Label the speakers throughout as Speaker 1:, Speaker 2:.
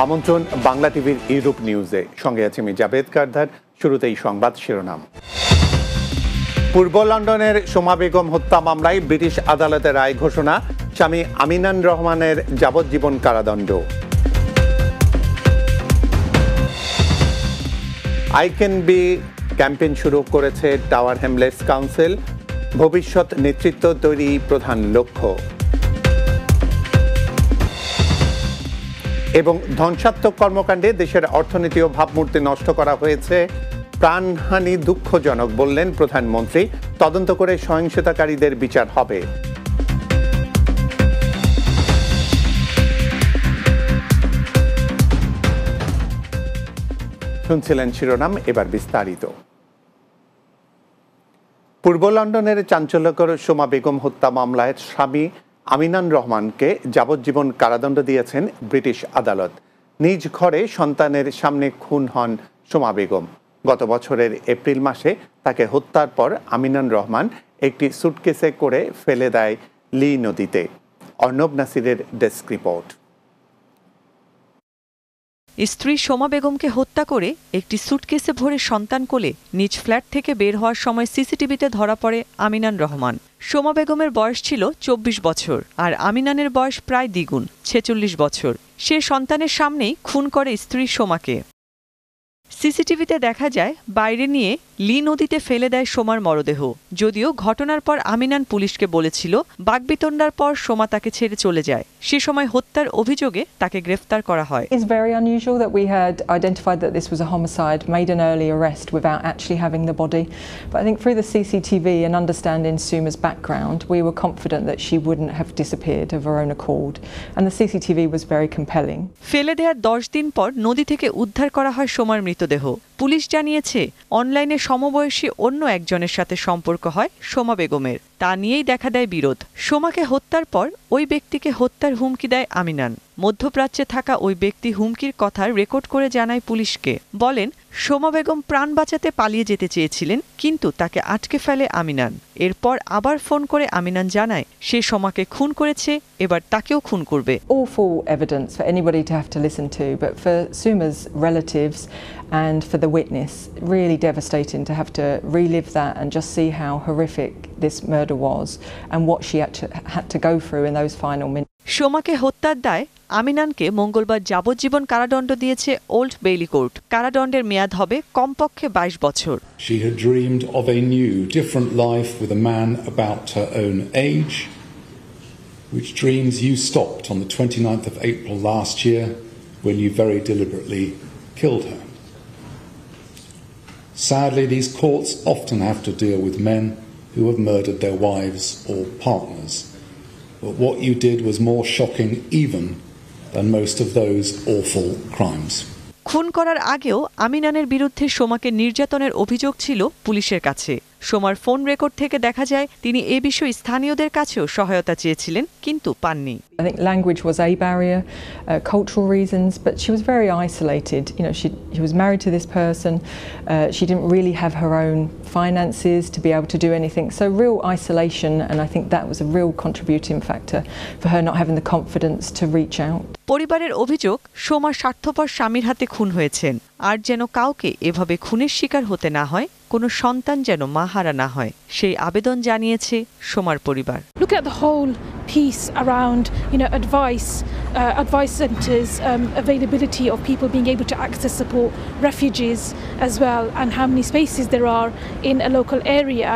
Speaker 1: আমন্ত্রণ বাংলা টিভির ইউরোপ নিউজে, সঙ্গে আছি আমি জাবেদ কারদার। শুরুতেই সংবাদ শিরোনাম। পূর্ব লন্ডনের সোমা বেগম হত্যা মামলায় ব্রিটিশ আদালতের রায় ঘোষণা, স্বামী আমিনান রহমানের যাবজ্জীবন কারাদণ্ড। আই ক্যান বি ক্যাম্পেইন শুরু করেছে টাওয়ার হ্যামলেটস কাউন্সিল, ভবিষ্যৎ নেতৃত্ব তৈরি প্রধান লক্ষ্য। এবং ধ্বংসাত্মক কর্মকাণ্ডে দেশের অর্থনীতি ও ভাবমূর্তি নষ্ট করা হয়েছে, প্রাণহানি দুঃখজনক বললেন প্রধানমন্ত্রী, তদন্ত করে সহিংসতাকারীদের বিচার হবে। শুনছিলেন শিরোনাম, এবার বিস্তারিত। পূর্ব লন্ডনের চাঞ্চল্যকর সোমা বেগম হত্যা মামলায় স্বামী আমিনান রহমানকে যাবজ্জীবন কারাদণ্ড দিয়েছেন ব্রিটিশ আদালত। নিজ ঘরে সন্তানের সামনে খুন হন সোমা বেগম। গত বছরের এপ্রিল মাসে তাকে হত্যার পর আমিনান রহমান একটি সুটকেসে করে ফেলে দেয় লি নদীতে। অর্ণব নাসিরের ডেস্ক রিপোর্ট।
Speaker 2: স্ত্রী সোমা বেগমকে হত্যা করে একটি সুটকেসে ভরে সন্তান কোলে নিজ ফ্ল্যাট থেকে বের হওয়ার সময় সিসিটিভিতে ধরা পড়ে আমিনান রহমান। সোমা বেগমের বয়স ছিল ২৪ বছর আর আমিনানের বয়স প্রায় দ্বিগুণ, ৪৬ বছর। সে সন্তানের সামনেই খুন করে স্ত্রী সোমাকে। সিসিটিভিতে দেখা যায় বাইরে নিয়ে লি নদীতে ফেলে দেয় সোমার মরদেহ। যদিও ঘটনার পর আমিনান পুলিশকে বলেছিল, বাকবিতণ্ডার পর সোমা তাকে ছেড়ে চলে যায়। সে সময় হত্যার অভিযোগে তাকে গ্রেফতার করা হয়।
Speaker 3: It's very unusual that we had identified that this was a homicide, made an early arrest without actually having the body. But I think through the CCTV and understanding Suma's background, we were confident that she wouldn't have disappeared of her own accord. And the CCTV was very compelling.
Speaker 2: ফেলে দেওয়ার ১০ দিন পর নদী থেকে উদ্ধার করা হয় সোমার মৃতদেহ। পুলিশ জানিয়েছে, অনলাইনে সমবয়সী অন্য একজনের সাথে সম্পর্ক হয় সোমা বেগমের। তা নিয়েই দেখা দেয় বিরোধ। সোমাকে হত্যার পর ওই ব্যক্তিকে হত্যার হুমকি দেয় আমিনান। মধ্যপ্রাচ্যে থাকা ওই ব্যক্তি হুমকির কথা রেকর্ড করে জানায় পুলিশকে। বলেন, সোমা বেগম প্রাণ বাঁচাতে পালিয়ে যেতে চেয়েছিলেন, কিন্তু তাকে আটকে ফেলে আমিনান। এরপর আবার ফোন করে আমিনান জানায় সে সোমাকে খুন করেছে, এবার তাকেও খুন করবে।
Speaker 3: Awful evidence for anybody to have to listen to, but for Suma's relatives and for the witness, really devastating to have to relive that and just see how horrific this murder was and what she had to go through in those final minutes.
Speaker 2: সোমাকে হত্যার দায় আমিনানকে মঙ্গলবার যাবজ্জীবন কারাদণ্ড দিয়েছে old Bailey court. কারাদণ্ডের মেয়াদ হবে কমপক্ষে ২২ বছর।
Speaker 4: She had dreamed of a new, different life with a man about her own age, which dreams you stopped on the 29th of April last year when you very deliberately killed her. Sadly, these courts often have to deal with men who have murdered their wives or partners. But what you did was more shocking even than most of those awful crimes.
Speaker 2: খুন করার আগেও আমিনানের বিরুদ্ধে সোমাকে নির্যাতনের অভিযোগ ছিল পুলিশের কাছে। সোমার phone record থেকে দেখা যায় তিনি এ বিষয়ে স্থানীয়দের কাছেও সহায়তা চেয়েছিলেন, কিন্তু পাননি।
Speaker 3: I think language was a barrier, cultural reasons, but she was very isolated. You know, she was married to this person. She didn't really have her own finances to be able to do anything. So real isolation, and I think that was a real contributing factor for her not having the confidence to reach out.
Speaker 2: পরিবারের অভিযোগ, সোমা স্বার্থপর স্বামীর হাতে খুন হয়েছেন, আর যেন কাউকে এভাবে খুনের শিকার হতে না হয়, কোনো সন্তান যেন মাহারা না হয়, সেই আবেদন জানিয়েছে সোমার পরিবার।
Speaker 5: Look at the whole piece around, advice centres, availability of people being able to access support, refugees as well, and how many spaces there are in a local area.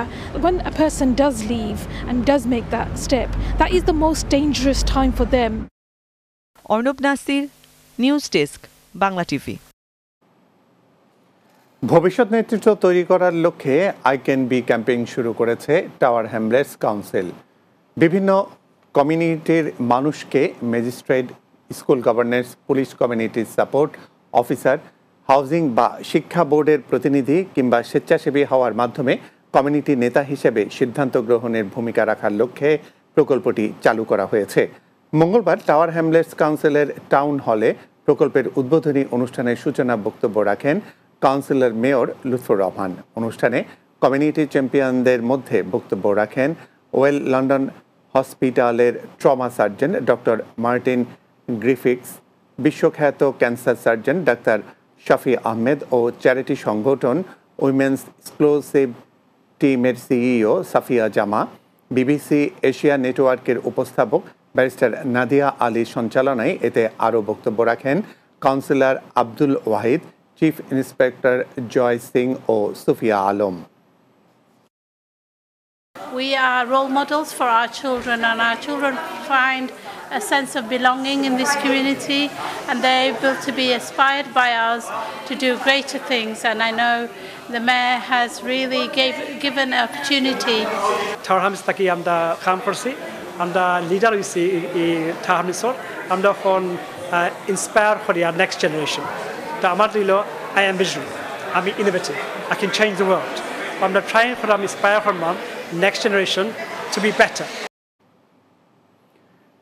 Speaker 5: When a person does leave and does make that step, that is the most dangerous time for them.
Speaker 2: Arnab Nasir, news desk, Bangla TV.
Speaker 1: ভবিষ্যৎ নেতৃত্ব তৈরি করার লক্ষ্যে I can be campaign শুরু করেছে tower Hamlets council. বিভিন্ন কমিউনিটির মানুষকে magistrate, school governance, police community support officer, housing বা শিক্ষা বোর্ডের প্রতিনিধি কিংবা স্বেচ্ছাসেবী হওয়ার মাধ্যমে কমিউনিটি নেতা হিসেবে সিদ্ধান্ত গ্রহণের ভূমিকা রাখার লক্ষ্যে প্রকল্পটি চালু করা হয়েছে। মঙ্গলবার টাওয়ার হ্যামলেটস কাউন্সিলের টাউন হলে প্রকল্পের উদ্বোধনী অনুষ্ঠানের সূচনা বক্তব্য রাখেন কাউন্সিলর মেয়র লুৎফর রহমান। অনুষ্ঠানে কমিউনিটি চ্যাম্পিয়নদের মধ্যে বক্তব্য রাখেন ওয়েল লন্ডন হসপিটালের ট্রমা সার্জন ডক্টর মার্টিন গ্রিফিক্স, বিশ্বখ্যাত ক্যান্সার সার্জন ডাক্তার শাফি আহমেদ ও চ্যারিটি সংগঠন উইমেন্স এক্সক্লুসিভ টিমের সিইও সাফিয়া জামা, বিবিসি এশিয়া নেটওয়ার্কের উপস্থাপক ব্যারিস্টার নাদিয়া আলীর সঞ্চালনায় এতে আরও বক্তব্য রাখেন councillor Abdul Wahid, chief inspector Jay Singh ও Sufia Alam.
Speaker 6: We are role models for our children, and our children find a sense of belonging in this community, and they're able to be inspired by us to do greater things. And I know the mayor has really given an opportunity.
Speaker 7: Tower Hamlet taki amda kaam korchi, amda leader hoichi ei Tower Hamlet amda kon inspire kori our next generation. Ta amar dilo I am visionary, I'm innovative, I can change the world. I'm trying to inspire for next generation to be better.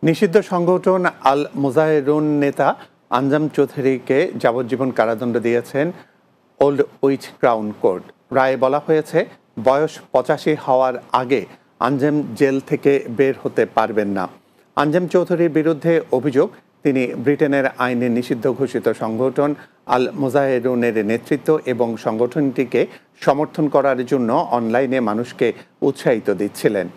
Speaker 1: নিষিদ্ধ সংগঠন আল মুজাহিরুন নেতা আঞ্জাম চৌধুরীকে যাবজ্জীবন কারাদণ্ড দিয়েছেন old which crown court. রায়ে বলা হয়েছে বয়স 85 হওয়ার আগে আঞ্জাম জেল থেকে বের হতে পারবেন না। আঞ্জাম চৌধুরীর বিরুদ্ধে অভিযোগ, তিনি ব্রিটেনের আইনে নিষিদ্ধ ঘোষিত সংগঠন আল মুজাহিরুনের নেতৃত্ব এবং সংগঠনটিকে সমর্থন করার জন্য অনলাইনে মানুষকে উৎসাহিত দিচ্ছিলেন।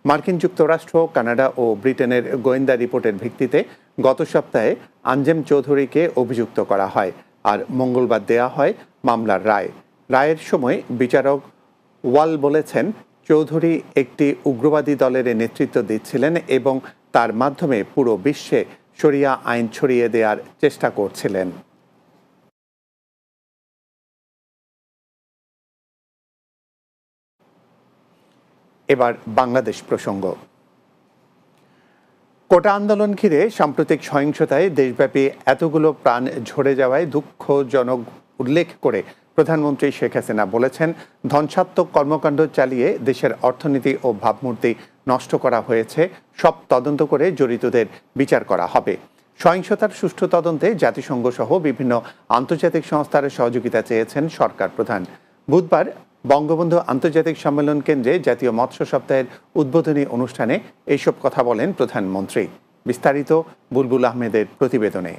Speaker 1: মার্কিন যুক্তরাষ্ট্র, কানাডা ও ব্রিটেনের গোয়েন্দা রিপোর্টের ভিত্তিতে গত সপ্তাহে আঞ্জাম চৌধুরীকে অভিযুক্ত করা হয়, আর মঙ্গলবার দেয়া হয় মামলার রায়। রায়ের সময় বিচারক ওয়াল বলেছেন, চৌধুরী একটি উগ্রবাদী দলের নেতৃত্ব দিচ্ছিলেন এবং তার মাধ্যমে পুরো বিশ্বে শরিয়া আইন ছড়িয়ে দেওয়ার চেষ্টা করছিলেন। এবার বাংলাদেশ প্রসঙ্গ। কোটা আন্দোলন ঘিরে সাম্প্রতিক সহিংসতায় দেশব্যাপী এতগুলো প্রাণ ঝরে যাওয়ায় দুঃখজনক উল্লেখ করে প্রধানমন্ত্রী শেখ হাসিনা বলেছেন, ধ্বংসাত্মক কর্মকাণ্ড চালিয়ে দেশের অর্থনীতি ও ভাবমূর্তি নষ্ট করা হয়েছে, সব তদন্ত করে জড়িতদের বিচার করা হবে। সহিংসতার সুষ্ঠু তদন্তে জাতিসংঘ সহ বিভিন্ন আন্তর্জাতিক সংস্থার সহযোগিতা চেয়েছেন সরকার প্রধান। বুধবার বঙ্গবন্ধু আন্তর্জাতিক সম্মেলন কেন্দ্রে জাতীয় মৎস্য সপ্তাহের উদ্বোধনী অনুষ্ঠানে এইসব কথা বলেন প্রধানমন্ত্রী। বিস্তারিত বুলবুল আহমেদের প্রতিবেদনে।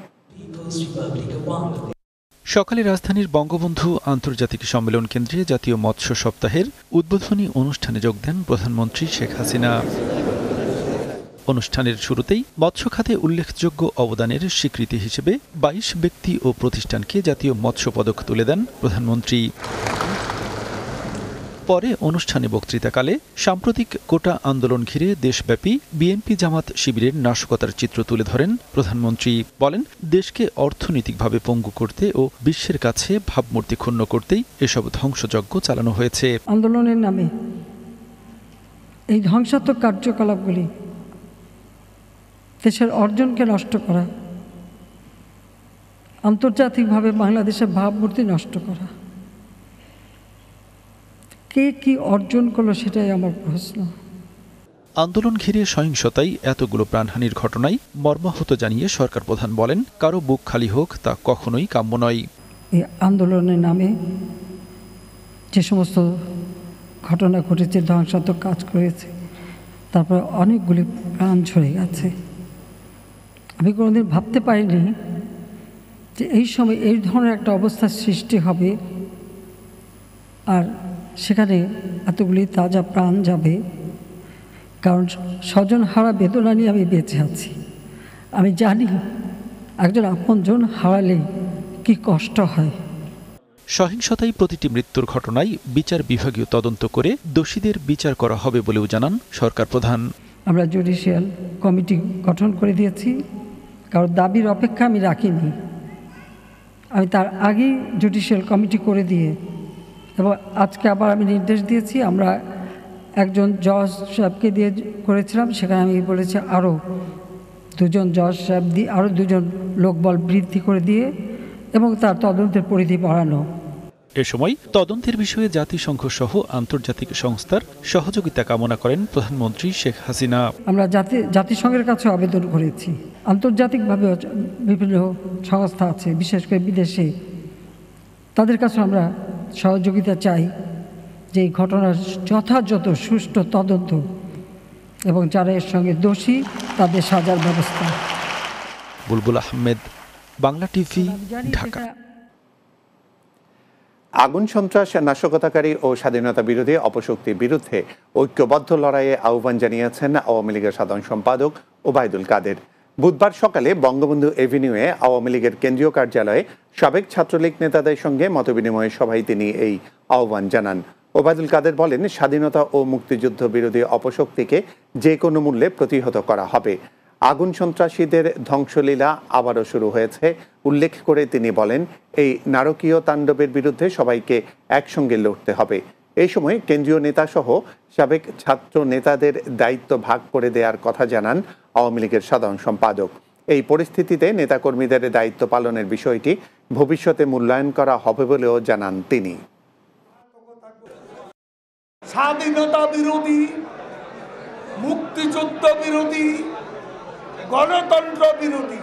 Speaker 8: সকালে রাজধানীর বঙ্গবন্ধু আন্তর্জাতিক সম্মেলন কেন্দ্রে জাতীয় মৎস্য সপ্তাহের উদ্বোধনী অনুষ্ঠানে যোগ দেন প্রধানমন্ত্রী শেখ হাসিনা। অনুষ্ঠানের শুরুতেই মৎস্য খাতে উল্লেখযোগ্য অবদানের স্বীকৃতি হিসেবে 22 ব্যক্তি ও প্রতিষ্ঠানকে জাতীয় মৎস্য পদক তুলে দেন প্রধানমন্ত্রী। পরে অনুষ্ঠানে বক্তৃতাকালে সাম্প্রতিক কোটা আন্দোলন ঘিরে দেশব্যাপী বিএনপি জামাত শিবিরের নাশকতার চিত্র তুলে ধরেন প্রধানমন্ত্রী। বলেন, দেশকে অর্থনৈতিকভাবে পঙ্গু করতে ও বিশ্বের কাছে ভাবমূর্তি ক্ষুণ্ণ করতেই এসব ধ্বংসযজ্ঞ চালানো হয়েছে।
Speaker 9: আন্দোলনের নামে এই ধ্বংসাত্মক কার্যকলাপগুলি দেশের অর্জনকে নষ্ট করা, আন্তর্জাতিকভাবে বাংলাদেশের ভাবমূর্তি নষ্ট করা, কে কি অর্জন করলো সেটাই আমার প্রশ্ন।
Speaker 8: আন্দোলন ঘিরে সহিংসতায় এতগুলো প্রাণহানির ঘটনায় মর্মাহত জানিয়ে সরকার প্রধান বলেন, কারো বুক খালি হোক তা কখনোই কাম্য নয়।
Speaker 9: এই আন্দোলনের নামে যে সমস্ত ঘটনা ঘটেছে, ধ্বংসাত্মক কাজ করেছে, তারপর অনেকগুলি প্রাণ ঝরে গেছে। আমি কোনোদিন ভাবতে পারিনি যে এই সময় এই ধরনের একটা অবস্থার সৃষ্টি হবে, আর সেখানে এতগুলি তাজা প্রাণ যাবে। কারণ স্বজন হারা বেদনা নিয়ে আমি বেঁচে আছি। আমি জানি একজন আপনজন হারালে কি কষ্ট হয়।
Speaker 8: সহিংসতায় প্রতিটি মৃত্যুর ঘটনায় বিচার বিভাগীয় তদন্ত করে দোষীদের বিচার করা হবে বলেও জানান সরকার প্রধান।
Speaker 9: আমরা জুডিশিয়াল কমিটি গঠন করে দিয়েছি, কারণ দাবির অপেক্ষা আমি রাখিনি। আমি তার আগেই জুডিশিয়াল কমিটি করে দিয়ে, এবং আজকে আবার আমি নির্দেশ দিয়েছি, আমরা একজন জজ সাহেবকে দিয়ে করেছিলাম, সেখানে আমি বলেছি আরও 2জন জজ সাহেব দিয়ে, আরও 2জন লোকবল বৃদ্ধি করে দিয়ে, এবং তার তদন্তের পরিধি বাড়ানো।
Speaker 8: এ সময় তদন্তের বিষয়ে জাতিসংঘ সহ আন্তর্জাতিক সংস্থার সহযোগিতা কামনা করেন প্রধানমন্ত্রী শেখ হাসিনা।
Speaker 9: আমরা জাতিসংঘের কাছে আবেদন করেছি, আন্তর্জাতিকভাবে বিভিন্ন সংস্থা আছে, বিশেষ করে বিদেশে, তাদের কাছে আমরা সহযোগিতা চাই যে এই ঘটনার যথাযথ সুষ্ঠু তদন্ত এবং যারা এর সঙ্গে দোষী তাদের সাজার ব্যবস্থা।
Speaker 8: বুলবুল আহমেদ, বাংলা টিভি, ঢাকা।
Speaker 1: আগুন সন্ত্রাস, নাশকতাকারী ও স্বাধীনতা বিরোধী অপশক্তির বিরুদ্ধে ঐক্যবদ্ধ লড়াইয়ে আহ্বান জানিয়েছেন আওয়ামী লীগের সাধারণ সম্পাদক ওবায়দুল কাদের। বুধবার সকালে বঙ্গবন্ধু এভিনিউয়ে আওয়ামী লীগের কেন্দ্রীয় কার্যালয়ে সাবেক ছাত্রলীগ নেতাদের সঙ্গে মতবিনিময় সভায় তিনি এই আহ্বান জানান। ওবায়দুল কাদের বলেন, স্বাধীনতা ও মুক্তিযুদ্ধ বিরোধী অপশক্তিকে যে কোনো মূল্যে প্রতিহত করা হবে। আগুন সন্ত্রাসীদের ধ্বংসলীলা আবারও শুরু হয়েছে উল্লেখ করে তিনি বলেন, এই নারকীয় তাণ্ডবের বিরুদ্ধে সবাইকে একসঙ্গে লড়তে হবে। এই সময় কেন্দ্রীয় নেতাসহ সাবেক ছাত্র নেতাদের দায়িত্ব ভাগ করে দেওয়ার কথা জানান আওয়ামী লীগের সাধারণ সম্পাদক। এই পরিস্থিতিতে নেতাকর্মীদের দায়িত্ব পালনের বিষয়টি ভবিষ্যতে মূল্যায়ন করা হবে বলেও জানান তিনি।
Speaker 10: স্বাধীনতা বিরোধী, মুক্তিযুদ্ধ বিরোধী, গণতন্ত্র বিরোধী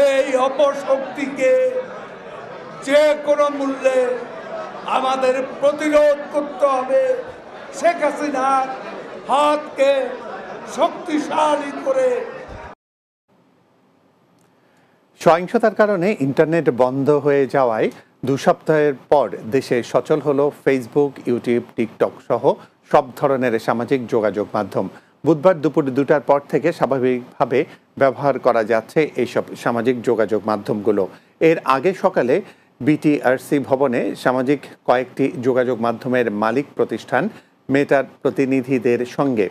Speaker 10: এই অপশক্তিকে যে কোনো মূল্যে আমাদের প্রতিরোধ করতে হবে। শেখ হাসিনার হাতকে শক্তিশালী করে।
Speaker 1: সহিংসতার কারণে ইন্টারনেট বন্ধ হয়ে যাওয়ায় 2 সপ্তাহের পর দেশে সচল হলো ফেসবুক, ইউটিউব, টিকটক সহ সব ধরনের সামাজিক যোগাযোগ মাধ্যম। বুধবার দুপুর 2টার পর থেকে স্বাভাবিকভাবে ব্যবহার করা যাচ্ছে এইসব সামাজিক যোগাযোগ মাধ্যমগুলো। এর আগে সকালে বিটিআরসি ভবনে সামাজিক কয়েকটি যোগাযোগ মাধ্যমের মালিক প্রতিষ্ঠান মেটার প্রতিনিধিদের সঙ্গে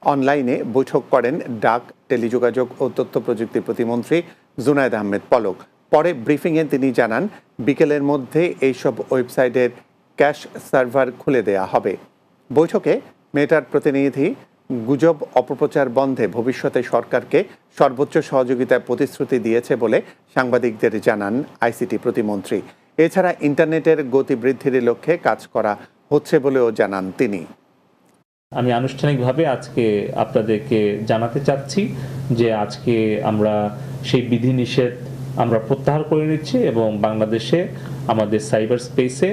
Speaker 1: অনলাইনে বৈঠক করেন ডাক, টেলিযোগাযোগ ও তথ্য প্রযুক্তি প্রতিমন্ত্রী জুনায়েদ আহমেদ পলক। পরে ব্রিফিংয়ে তিনি জানান, বিকেলের মধ্যে এইসব ওয়েবসাইটের ক্যাশ সার্ভার খুলে দেয়া হবে। বৈঠকে মেটার প্রতিনিধি গুজব অপপ্রচার বন্ধে ভবিষ্যতে সরকারকে সর্বোচ্চ সহযোগিতার প্রতিশ্রুতি দিয়েছে বলে সাংবাদিকদের জানান আইসিটি প্রতিমন্ত্রী। এছাড়া ইন্টারনেটের গতি বৃদ্ধির লক্ষ্যে কাজ করা হচ্ছে বলেও জানান তিনি।
Speaker 11: আমি আনুষ্ঠানিকভাবে আজকে আপনাদেরকে জানাতে চাচ্ছি যে আজকে আমরা সেই বিধিনিষেধ আমরা প্রত্যাহার করে নিচ্ছি এবং বাংলাদেশে আমাদের সাইবার স্পেসে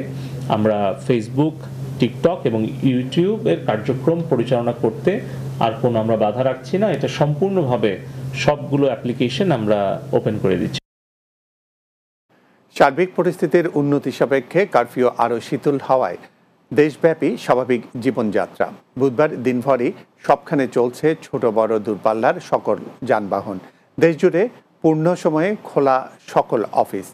Speaker 11: আমরা ফেসবুক, টিকটক এবং ইউটিউবের কার্যক্রম পরিচালনা করতে আর কোনো আমরা বাধা রাখছি না। এটা সম্পূর্ণভাবে সবগুলো অ্যাপ্লিকেশন আমরা ওপেন করে দিচ্ছি।
Speaker 1: সার্বিক পরিস্থিতির উন্নতি সাপেক্ষে কারফিউ আরও শিথিল হওয়ায় দেশব্যাপী স্বাভাবিক জীবনযাত্রা। বুধবার দিনভরই সবখানে চলছে ছোট বড় দূরপাল্লার সকল যানবাহন। দেশজুড়ে পূর্ণ সময়ে খোলা সকল অফিস,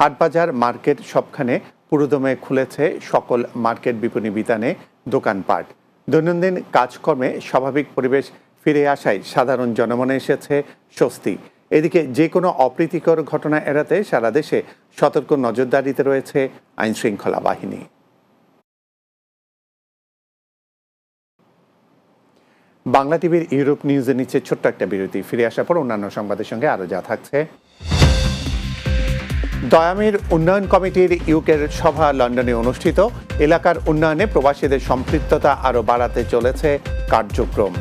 Speaker 1: হাটবাজার, মার্কেট সবখানে পুরোদমে খুলেছে সকল মার্কেট, বিপণী বিতানে দোকানপাট। দৈনন্দিন কাজকর্মে স্বাভাবিক পরিবেশ ফিরে আসায় সাধারণ জনমনে এসেছে স্বস্তি। এদিকে যে কোনো অপ্রীতিকর ঘটনা এড়াতে সারা দেশে সতর্ক নজরদারিতে রয়েছে আইনশৃঙ্খলা বাহিনী। বাংলা টিভির ইউরোপ নিউজে নিচ্ছে ছোট্ট একটা বিরতি। ফিরে আসার পর অন্যান্য সংবাদের সঙ্গে আরও যা থাকছে। দয়ামির উন্নয়ন কমিটির ইউকের সভা লন্ডনে অনুষ্ঠিত। এলাকার উন্নয়নে প্রবাসীদের সম্পৃক্ততা আরও বাড়াতে চলেছে কার্যক্রম।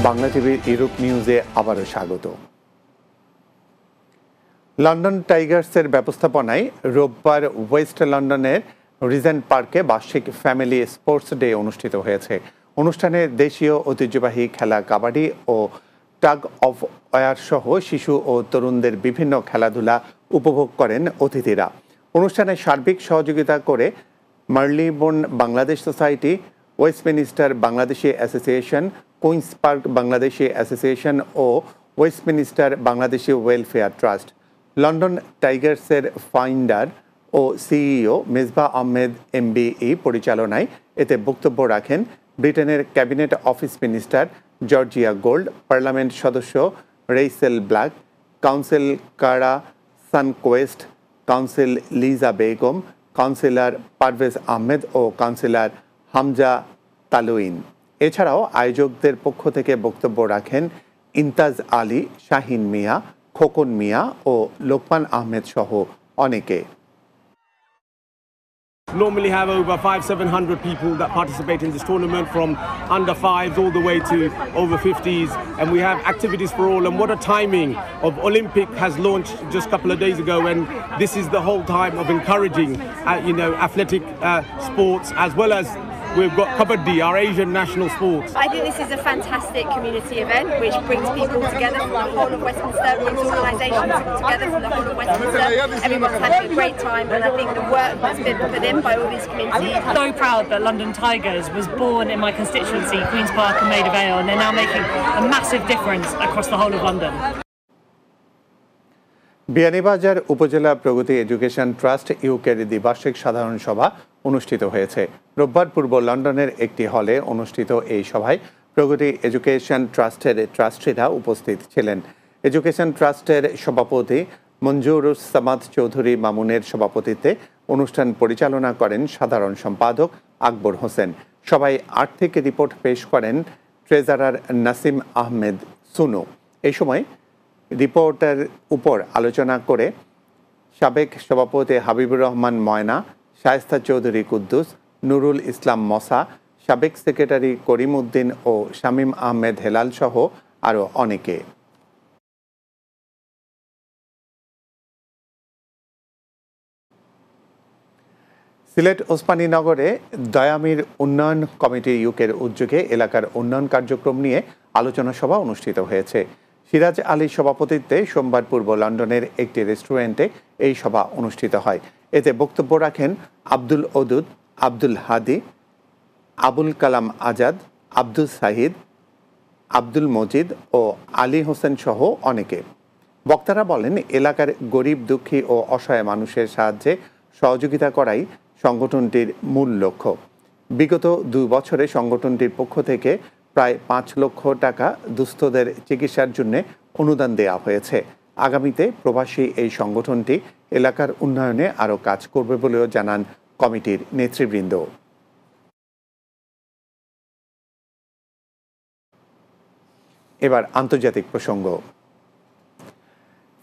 Speaker 1: বাংলা টিভির ইউরোপ নিউজে আবারও স্বাগত। লন্ডন টাইগার্সের ব্যবস্থাপনায় রোববার ওয়েস্ট লন্ডনের রিজেন্ট পার্কে বার্ষিক ফ্যামিলি স্পোর্টস ডে অনুষ্ঠিত হয়েছে। অনুষ্ঠানে দেশীয় ঐতিহ্যবাহী খেলা কাবাডি ও টাগ অফ ওয়ার সহ শিশু ও তরুণদের বিভিন্ন খেলাধুলা উপভোগ করেন অতিথিরা। অনুষ্ঠানে সার্বিক সহযোগিতা করে Marylebone Bangladesh society, Westminster Bangladeshi association, Queens Park Bangladeshi association ও Westminster Bangladeshi welfare trust. London টাইগার্সের ফাউন্ডার ও সিইও মেজবা আহমেদ MBE পরিচালনায় এতে বক্তব্য রাখেন ব্রিটেনের cabinet office minister Georgia Gould, parliament সদস্য Rachel Blake, council Cara Sanquest, council Liza Begum, councillor Parvez Ahmed ও কাউন্সিলর হামজা তালুইন। এছাড়াও আয়োজকদের পক্ষ থেকে বক্তব্য রাখেন ইমতাজ আলী, শাহিন মিয়া, খোকন মিয়া ও লোকমান আহমেদ সহ অনেকে।
Speaker 12: Normally have over 500-700 people that participate in this tournament, from under 5s all the way to over 50s, and we have activities for all. And what a timing of Olympic has launched just a couple of days ago, and this is the whole time of encouraging athletic sports, as well as we've got Kabaddi, our Asian national sports.
Speaker 13: I think this is a fantastic community event which brings people together from the whole of Westminster, brings organisations together from the whole of Westminster. Everyone's having a great time, and I think the work that's been put in by all these communities.
Speaker 14: So proud that London Tigers was born in my constituency, Queen's Park and Maida Vale, and they're now making a massive difference across the whole of London.
Speaker 1: Beanibazar উপজেলা প্রগতি education trust ইউকের দ্বিবার্ষিক সাধারণ সভা অনুষ্ঠিত হয়েছে। রোববার পূর্ব লন্ডনের একটি হলে অনুষ্ঠিত এই সভায় প্রগতি এডুকেশন ট্রাস্টের ট্রাস্টিরা উপস্থিত ছিলেন। এডুকেশন ট্রাস্টের সভাপতি মঞ্জুরুস সামাদ চৌধুরী মামুনের সভাপতিত্বে অনুষ্ঠান পরিচালনা করেন সাধারণ সম্পাদক আকবর হোসেন। সভায় আর্থিক রিপোর্ট পেশ করেন ট্রেজারার নাসিম আহমেদ সুনু। এই সময় রিপোর্টের উপর আলোচনা করে সাবেক সভাপতি হাবিবুর রহমান ময়না, শায়েস্তা চৌধুরী কুদ্দুস, নুরুল ইসলাম মসা, সাবেক সেক্রেটারি করিম উদ্দিন ও শামীম আহমেদ হেলাল সহ আরও অনেকে। সিলেট ওসমানীনগরে দয়ামির উন্নয়ন কমিটি ইউকের উদ্যোগে এলাকার উন্নয়ন কার্যক্রম নিয়ে আলোচনা সভা অনুষ্ঠিত হয়েছে। সিরাজ আলীর সভাপতিত্বে সোমবার পূর্ব লন্ডনের একটি রেস্টুরেন্টে এই সভা অনুষ্ঠিত হয়। এতে বক্তব্য রাখেন আব্দুল ওদুদ, আব্দুল হাদি, আবুল কালাম আজাদ, আব্দুল সাহিদ, আব্দুল মজিদ ও আলী হোসেন সহ অনেকে। বক্তারা বলেন, এলাকার গরিব, দুঃখী ও অসহায় মানুষের সাহায্যে সহযোগিতা করাই সংগঠনটির মূল লক্ষ্য। বিগত 2 বছরে সংগঠনটির পক্ষ থেকে প্রায় 5 লক্ষ টাকা দুস্থদের চিকিৎসার জন্য অনুদান দেওয়া হয়েছে। আগামীতে প্রবাসী এই সংগঠনটি এলাকার উন্নয়নে আরও কাজ করবে বলেও জানান কমিটির নেতৃবৃন্দ। এবার আন্তর্জাতিক প্রসঙ্গ।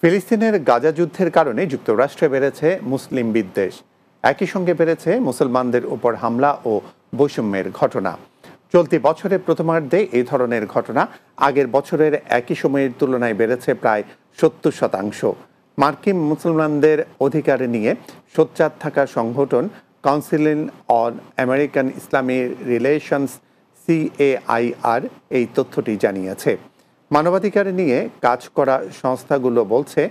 Speaker 1: ফিলিস্তিনের গাজা যুদ্ধের কারণে যুক্তরাষ্ট্রে বেড়েছে মুসলিম বিদ্বেষ। একই সঙ্গে বেড়েছে মুসলমানদের উপর হামলা ও বৈষম্যের ঘটনা। চলতি বছরের প্রথমার্ধে এই ধরনের ঘটনা আগের বছরের একই সময়ের তুলনায় বেড়েছে প্রায় 70%। মার্কিন মুসলমানদের অধিকার নিয়ে সোচ্চার থাকা সংগঠন council on American Islamic relations CAIR এই তথ্যটি জানিয়েছে। মানবাধিকার নিয়ে কাজ করা সংস্থাগুলো বলছে,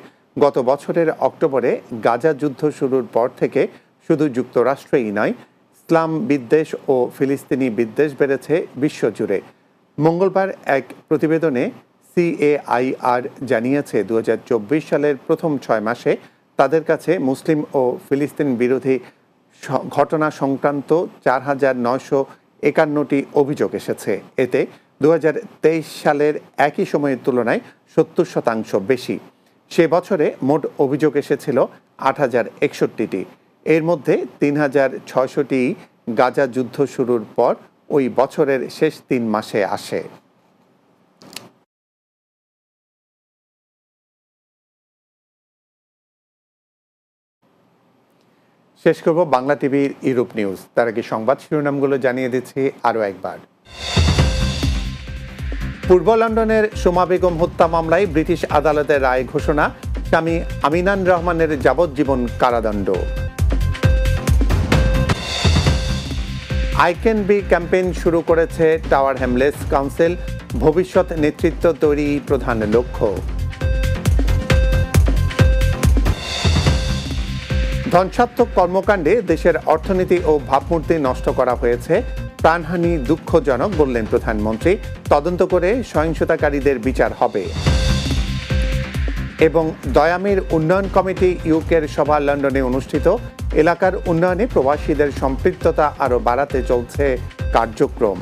Speaker 1: গত বছরের অক্টোবরে গাজা যুদ্ধ শুরুর পর থেকে শুধু যুক্তরাষ্ট্রেই নয়, ইসলাম বিদ্বেষ ও ফিলিস্তিনি বিদ্বেষ বেড়েছে বিশ্বজুড়ে। মঙ্গলবার এক প্রতিবেদনে CAIR জানিয়েছে 2024 সালের প্রথম 6 মাসে তাদের কাছে মুসলিম ও ফিলিস্তিন বিরোধী ঘটনা সংক্রান্ত 4,951টি অভিযোগ এসেছে। এতে 2023 সালের একই সময়ের তুলনায় 70% বেশি। সে বছরে মোট অভিযোগ এসেছিল 8,061টি। এর মধ্যে 3,600টি গাজা যুদ্ধ শুরুর পর ওই বছরের শেষ 3 মাসে আসে। শেষ করব বাংলা টিভির ইউরোপ নিউজ। তার আগে সংবাদ শিরোনামগুলো জানিয়ে দিচ্ছি আরও একবার। পূর্ব লন্ডনের সোমা বেগম হত্যা মামলায় ব্রিটিশ আদালতের রায় ঘোষণা, স্বামী আমিনান রহমানের যাবজ্জীবন কারাদণ্ড। আই ক্যান বি ক্যাম্পেইন শুরু করেছে টাওয়ার হ্যামলেটস কাউন্সিল, ভবিষ্যৎ নেতৃত্ব তৈরি প্রধান লক্ষ্য। ধ্বংসাত্মক কর্মকাণ্ডে দেশের অর্থনীতি ও ভাবমূর্তি নষ্ট করা হয়েছে, প্রাণহানি দুঃখজনক বললেন প্রধানমন্ত্রী। তদন্ত করে সহিংসতাকারীদের বিচার হবে। এবং দয়ামির উন্নয়ন কমিটি ইউকের সভা লন্ডনে অনুষ্ঠিত, এলাকার উন্নয়নে প্রবাসীদের সম্পৃক্ততা আরও বাড়াতে চলছে কার্যক্রম।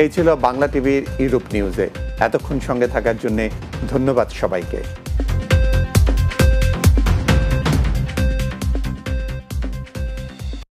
Speaker 1: এই ছিল বাংলা টিভির ইউরোপ নিউজে। এতক্ষণ সঙ্গে থাকার জন্য ধন্যবাদ সবাইকে।